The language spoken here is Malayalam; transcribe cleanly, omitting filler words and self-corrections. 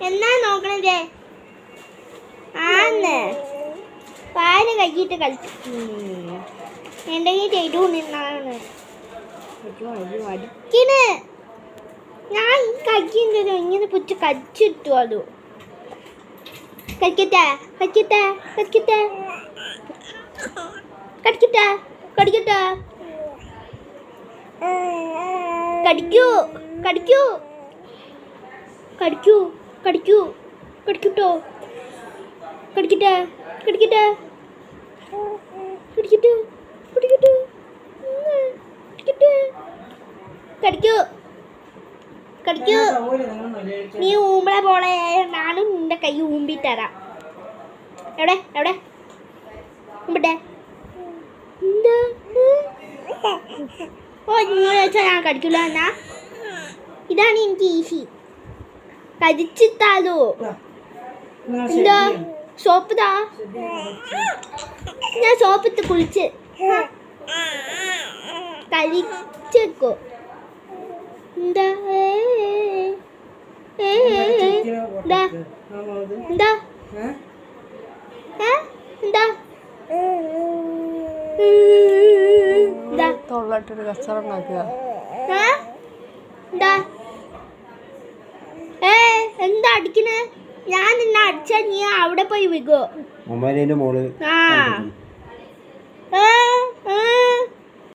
എന്നാ നോക്കണേ ആന്ന് പാല് കഴിച്ചിട്ട് കളിച്ചു എന്തെങ്കിലും ചെയ്തു നിന്നാണ് അടിക്കണ്. ഞാൻ ഈ കഴിക്കുന്നത് ഇങ്ങനെ പുച്ച് കച്ചിട്ടു അത് കടിക്കട്ടെ കടിക്കട്ടെ കടിക്കട്ടെ കടിക്കട്ടെ കടിക്കട്ടെ കടിക്കൂ കടിക്കൂ കടിക്കൂ കടിക്കൂ കടിക്കട്ടോ കടിക്കട്ടെ കടിക്കട്ടെ കടിക്കട്ടെ കടിക്കട്ടെ കടിക്കട്ടെ കടിക്കൂ കടിക്കൂ. നീ ഊമ്പളെ പോലെ ഞാനും നിന്റെ കൈ ഊമ്പിത്തരാം. എവിടെ എവിടെ ഊമ്പട്ടെ. ഓ നിങ്ങൾ വെച്ചാൽ ഞാൻ കടിക്കില്ല എന്നാ ഇതാണ് എനിക്ക് ഈസി. കടിച്ചിട്ടാലോ എന്താ സോപ്പ് താ. ഞാൻ സോപ്പിട്ട് കുളിച്ച് കഴിച്ചേക്കോ. എന്താ എന്താ എന്താ എന്താ തൊള്ളായിട്ടൊരു കച്ചറ ഉണ്ടാക്കുക. എന്താ എന്താ അടിക്കണേ? ഞാൻ നിന്നെ അടിച്ചാ നീ അവിടെ പോയി വിൽക്കോ. മൊബൈലിന്റെ മോള് ആ